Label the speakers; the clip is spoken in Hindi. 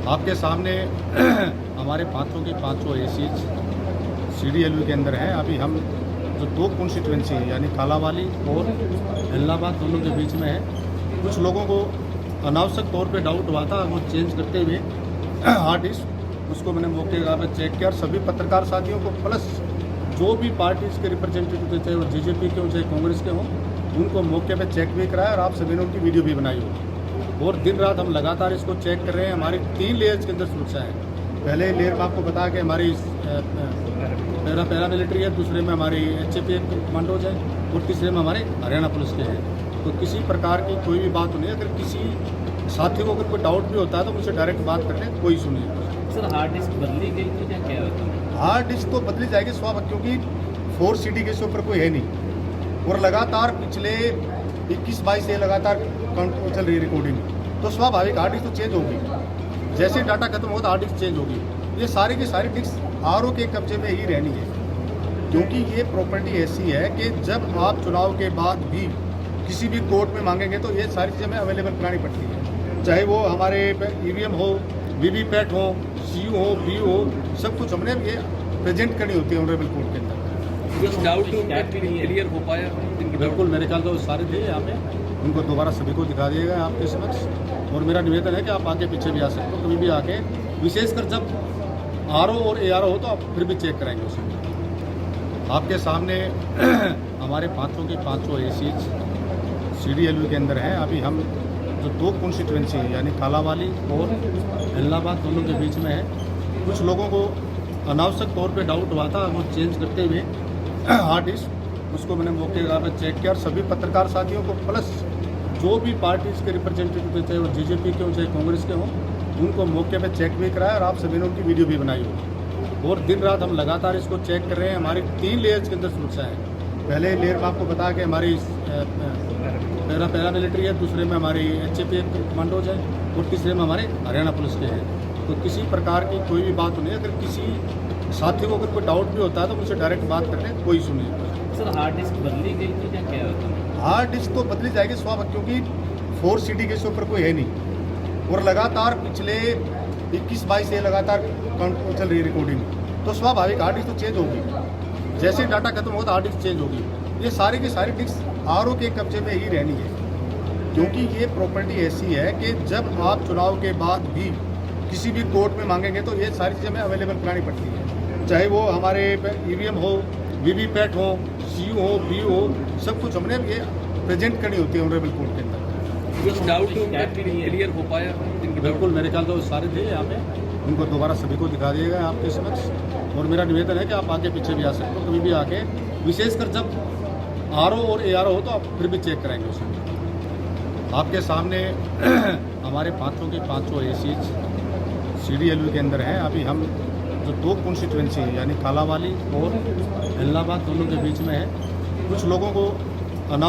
Speaker 1: आपके सामने हमारे पाँचों के पाँचों एसीज CDLU के अंदर हैं। अभी हम जो दो कॉन्स्टिट्यूंसी हैं यानी कालावाली और इलाहाबाद दोनों के बीच में है। कुछ लोगों को अनावश्यक तौर पे डाउट हुआ था, वो चेंज करते हुए हार्ड डिस्क उसको मैंने मौके पर चेक किया और सभी पत्रकार साथियों को प्लस जो भी पार्टीज़ के रिप्रेजेंटेटिव थे, चाहे वो JJP के हों चाहे कांग्रेस के हों, उनको मौके पे चेक भी कराया और आप सभी ने उनकी वीडियो भी बनाई हो। और दिन रात हम लगातार इसको चेक कर रहे हैं। हमारी 3 लेयर्स के अंदर सुरक्षा है। पहले लेयर में आपको बताया कि हमारी पैरा मिलिट्री है, दूसरे में हमारी HAPF कमांडोज है और तीसरे में हमारे हरियाणा पुलिस के हैं। तो किसी प्रकार की कोई भी बात नहीं है। अगर किसी साथी को अगर कोई डाउट भी होता है तो मुझसे डायरेक्ट बात करने कोई सुनिए।
Speaker 2: सर हार्ड डिस्क बदली गई थी या क्या होता है?
Speaker 1: हार्ड डिस्क तो बदली जाएगी स्वाभाविक, क्योंकि 4 CD के ऊपर कोई है नहीं और लगातार पिछले 21-22 से लगातार चल रही है रिकॉर्डिंग, तो स्वाभाविक हार्ड डिस्क तो चेंज होगी। जैसे डाटा खत्म होता हार्ड डिस्क चेंज होगी। ये सारी की सारी डिस्क RO के कब्जे में ही रहनी है, क्योंकि ये प्रॉपर्टी ऐसी है कि जब आप चुनाव के बाद भी किसी भी कोर्ट में मांगेंगे तो ये सारी चीज़ें हमें अवेलेबल करानी पड़ती है। चाहे वो हमारे EVM हो, VVPAT हो, CU हो, BU हो, सब कुछ हमने ये प्रेजेंट करनी होती है ऑनरेबल कोर्ट के अंदर।
Speaker 2: कुछ डाउट क्लियर हो पाया?
Speaker 1: बिल्कुल, मेरे ख्याल तो सारे थे यहाँ पे, उनको दोबारा सभी को दिखा दिया गया आपके समक्ष। और मेरा निवेदन है कि आप आगे पीछे भी आ सकते हो कभी भी आके, विशेषकर जब RO और ARO हो तो आप फिर भी चेक कराएंगे उसमें। आपके सामने हमारे पाँचों के पाँचों एसीज CDLU के अंदर हैं। अभी हम जो दो कॉन्स्टिट्यूंसी हैं यानी कालावाली और इलाहाबाद दोनों के बीच में है। कुछ लोगों को अनावश्यक तौर पे डाउट हुआ था, वो चेंज करते हुए हार्ड डिस्क उसको मैंने मौके पर चेक किया और सभी पत्रकार साथियों को प्लस जो भी पार्टीज़ के रिप्रेजेंटेटिव थे, चाहे वो JJP के हों चाहे कांग्रेस के हों, उनको मौके पे चेक भी कराया और आप सभी ने उनकी वीडियो भी बनाई हो। और दिन रात हम लगातार इसको चेक कर रहे हैं। हमारी 3 लेयर्स के अंदर सुरक्षा है। पहले लेयर में आपको बताया कि हमारी पैरा मिलिट्री है, दूसरे में हमारी HAPF कमांडोज है और तीसरे में हमारे हरियाणा पुलिस के हैं। तो किसी प्रकार की कोई भी बात नहीं है। अगर किसी साथी को अगर कोई डाउट भी होता है तो मुझसे डायरेक्ट बात करने कोई सुनिए।
Speaker 2: सर हार्ड डिस्क बदली गई थी या क्या होता है?
Speaker 1: हार्ड डिस्क तो बदली जाएगी स्वाभाविक, क्योंकि 4 CD के ऊपर कोई है नहीं और लगातार पिछले 21-22 से लगातार चल रही है रिकॉर्डिंग, तो स्वाभाविक हार्ड डिस्क तो चेंज होगी। जैसे डाटा खत्म होता हार्ड डिस्क चेंज होगी। ये सारी की सारी डिस्क RO के कब्जे में ही रहनी है, क्योंकि ये प्रॉपर्टी ऐसी है कि जब आप चुनाव के बाद भी किसी भी कोर्ट में मांगेंगे तो ये सारी चीज़ें हमें अवेलेबल करानी पड़ती है। चाहे वो हमारे EVM हो, VVPAT हो, CU हो, BU हो, सब कुछ हमने ये प्रेजेंट करनी होती है ऑनरेबल कोर्ट के अंदर।
Speaker 2: कुछ डाउट क्लियर हो पाया?
Speaker 1: बिल्कुल, मेरे ख्याल तो सारे थे यहाँ पे, उनको दोबारा सभी को दिखा दिया गया आपके समक्ष। और मेरा निवेदन है कि आप आगे पीछे भी आ सकते हो कभी भी आके, विशेषकर जब RO और ARO हो तो आप फिर भी चेक कराएंगे उसमें। आपके सामने हमारे पाँचों के पाँचों एसीज CDLU के अंदर हैं। अभी हम जो दो कॉन्स्टिट्यूंसी हैं यानी कालावाली और इलाहाबाद दोनों के बीच में है। कुछ लोगों को